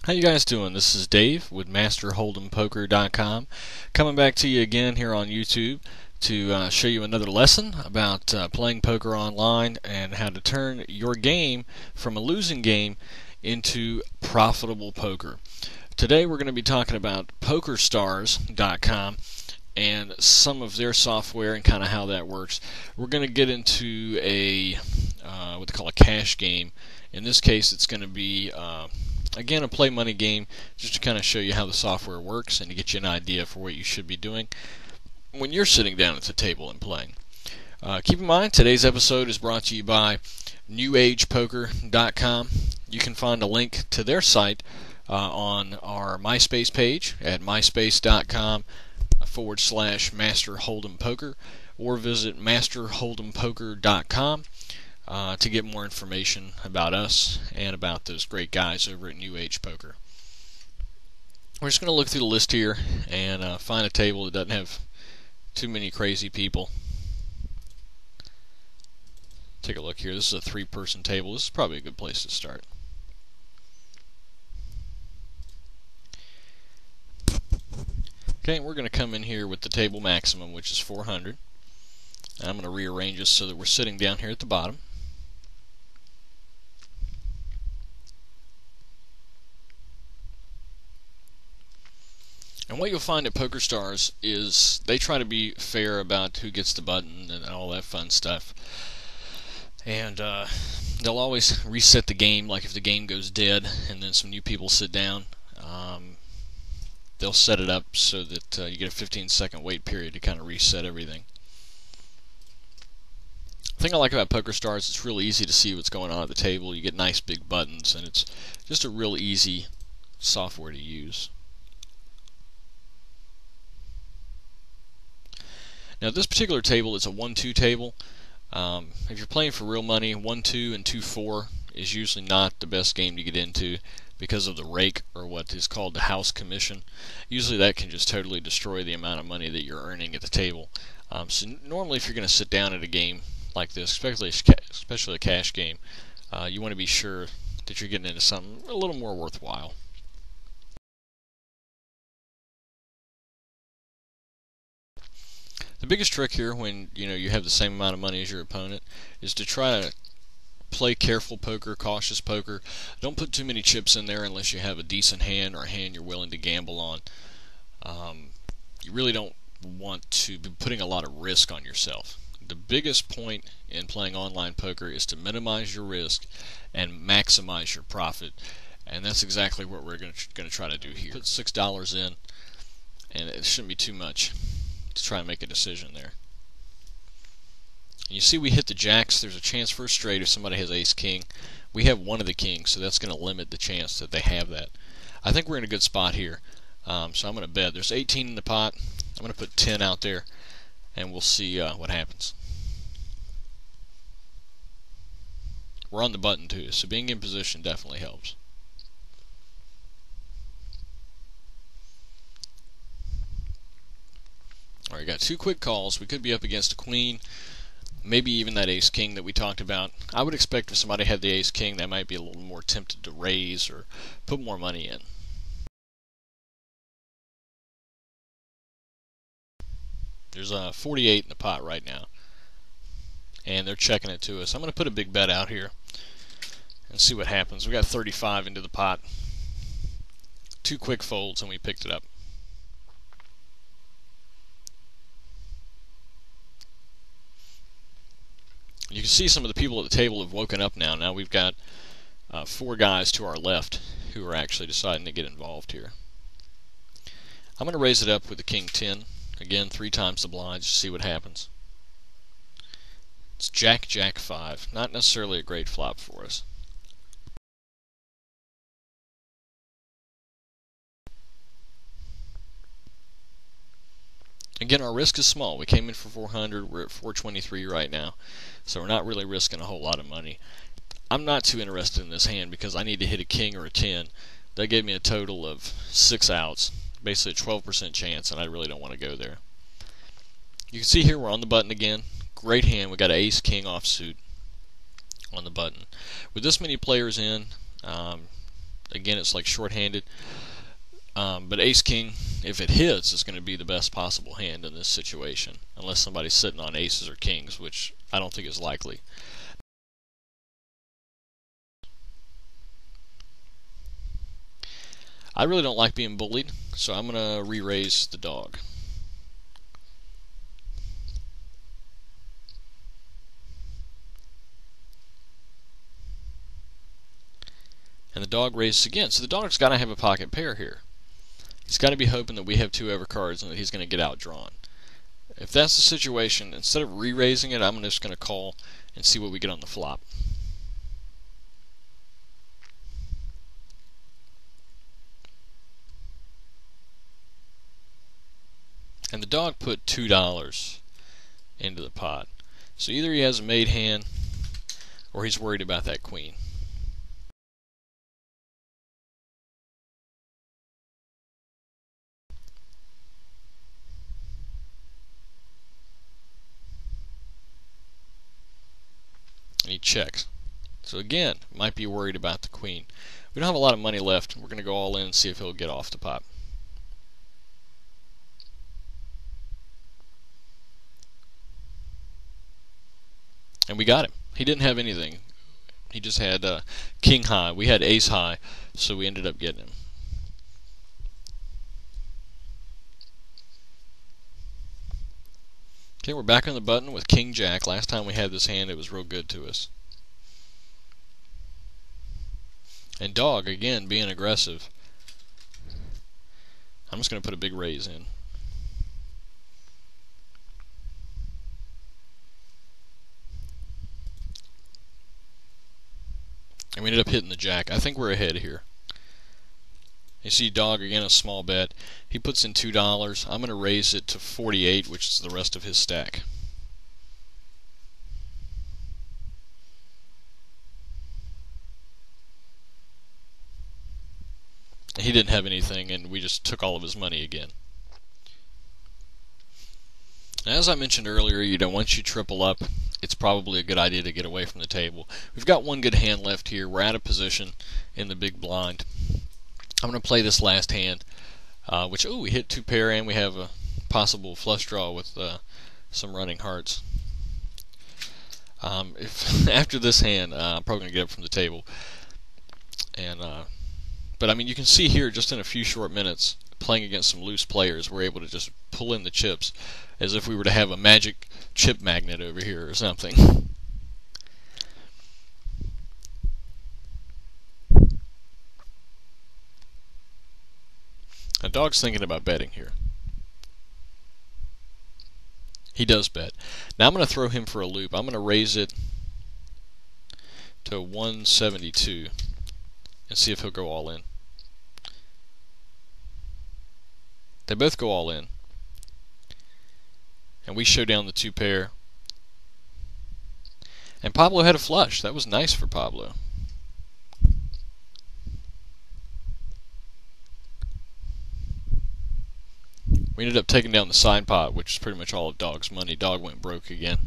How you guys doing? This is Dave with MasterHold'emPoker.com, coming back to you again here on YouTube to show you another lesson about playing poker online and how to turn your game from a losing game into profitable poker. Today we're going to be talking about PokerStars.com and some of their software and kind of how that works. We're going to get into a what they call a cash game. In this case, it's going to be again, a play money game, just to kind of show you how the software works and to get you an idea for what you should be doing when you're sitting down at the table and playing. Keep in mind, today's episode is brought to you by NewAgePoker.com. You can find a link to their site on our MySpace page at myspace.com/MasterHold'emPoker, or visit MasterHold'emPoker.com. To get more information about us and about those great guys over at New Age Poker. We're just going to look through the list here and find a table that doesn't have too many crazy people. Take a look here. This is a 3-person table. This is probably a good place to start. Okay, we're going to come in here with the table maximum, which is 400. And I'm going to rearrange this so that we're sitting down here at the bottom. And what you'll find at PokerStars is they try to be fair about who gets the button and all that fun stuff. And they'll always reset the game, like if the game goes dead and then some new people sit down. They'll set it up so that you get a 15-second wait period to kind of reset everything. The thing I like about PokerStars, it's real easy to see what's going on at the table. You get nice big buttons, and it's just a real easy software to use. Now this particular table is a 1-2 table. If you're playing for real money, 1-2 and 2-4 is usually not the best game to get into because of the rake, or what is called the house commission. Usually that can just totally destroy the amount of money that you're earning at the table. So normally if you're going to sit down at a game like this, especially a cash game, you want to be sure that you're getting into something a little more worthwhile. The biggest trick here when you have the same amount of money as your opponent is to try to play careful poker, cautious poker. Don't put too many chips in there unless you have a decent hand or a hand you're willing to gamble on. You really don't want to be putting a lot of risk on yourself. The biggest point in playing online poker is to minimize your risk and maximize your profit, and that's exactly what we're going to try to do here. Put $6 in, and it shouldn't be too much to try and make a decision there. And you see we hit the jacks. There's a chance for a straight if somebody has ace-king. We have one of the kings, so that's going to limit the chance that they have that. I think we're in a good spot here, so I'm going to bet. There's 18 in the pot. I'm going to put 10 out there, and we'll see what happens. We're on the button too, so being in position definitely helps. Alright, got 2 quick calls. We could be up against a queen, maybe even that ace-king that we talked about. I would expect if somebody had the ace-king, they might be a little more tempted to raise or put more money in. There's 48 in the pot right now, and they're checking it to us. I'm going to put a big bet out here and see what happens. We got 35 into the pot. 2 quick folds, and we picked it up. You can see some of the people at the table have woken up now. Now we've got 4 guys to our left who are actually deciding to get involved here. I'm going to raise it up with the king 10. Again, 3 times the blinds, just see what happens. It's Jack, Jack 5. Not necessarily a great flop for us. Again, our risk is small. We came in for 400. We're at 423 right now, so we're not really risking a whole lot of money. I'm not too interested in this hand because I need to hit a king or a 10. That gave me a total of 6 outs, basically a 12% chance, and I really don't want to go there. You can see here we're on the button again. Great hand. We got an ace-king offsuit on the button. With this many players in, again, it's like shorthanded. But ace-king, if it hits, is going to be the best possible hand in this situation, unless somebody's sitting on aces or kings, which I don't think is likely. I really don't like being bullied, so I'm going to re-raise the dog. And the dog raises again. So the dog's got to have a pocket pair here. He's got to be hoping that we have 2 overcards and that he's going to get outdrawn. If that's the situation, instead of re-raising it, I'm just going to call and see what we get on the flop. And the dog put $2 into the pot. So either he has a made hand or he's worried about that queen. And he checks. So again, might be worried about the queen. We don't have a lot of money left. We're going to go all in and see if he'll get off the pot. And we got him. He didn't have anything. He just had king high. We had ace high, so we ended up getting him. Okay, we're back on the button with king jack. Last time we had this hand, it was real good to us. And dog, again, being aggressive. I'm just going to put a big raise in. And we ended up hitting the jack. I think we're ahead here. You see dog, again, a small bet. He puts in $2. I'm going to raise it to 48, which is the rest of his stack. He didn't have anything, and we just took all of his money again. Now, as I mentioned earlier, once you triple up, it's probably a good idea to get away from the table. We've got one good hand left here. We're out of position in the big blind. I'm going to play this last hand, which, we hit 2 pair, and we have a possible flush draw with some running hearts. After this hand, I'm probably going to get up from the table. But I mean, you can see here, just in a few short minutes, playing against some loose players, we're able to just pull in the chips as if we were to have a magic chip magnet over here or something. Now, dog's thinking about betting here. He does bet. Now I'm going to throw him for a loop. I'm going to raise it to 172 and see if he'll go all in. They both go all in. And we show down the 2 pair. And Pablo had a flush. That was nice for Pablo. We ended up taking down the side pot, which is pretty much all of dog's money. Dog went broke again.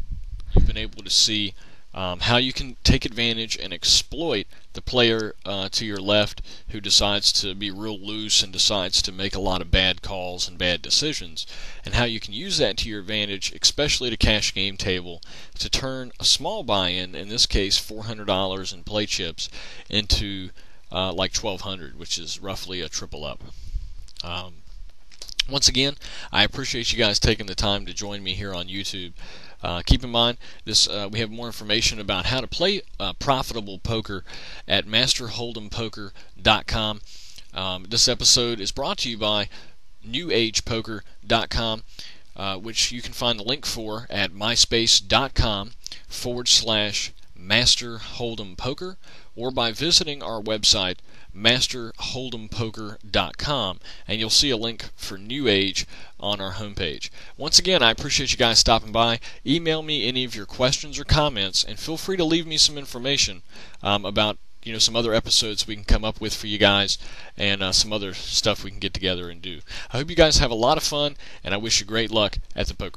You've been able to see how you can take advantage and exploit the player to your left who decides to be real loose and decides to make a lot of bad calls and bad decisions, and how you can use that to your advantage, especially to cash game table, to turn a small buy-in, in this case $400 in play chips, into like $1,200, which is roughly a triple up. Once again, I appreciate you guys taking the time to join me here on YouTube. Keep in mind, we have more information about how to play profitable poker at masterhold'empoker.com. This episode is brought to you by newagepoker.com, which you can find the link for at myspace.com/masterhold'empoker, or by visiting our website masterhold'empoker.com, and you'll see a link for New Age on our homepage. Once again, I appreciate you guys stopping by. Email me any of your questions or comments, and feel free to leave me some information about some other episodes we can come up with for you guys, and some other stuff we can get together and do. I hope you guys have a lot of fun, and I wish you great luck at the poker.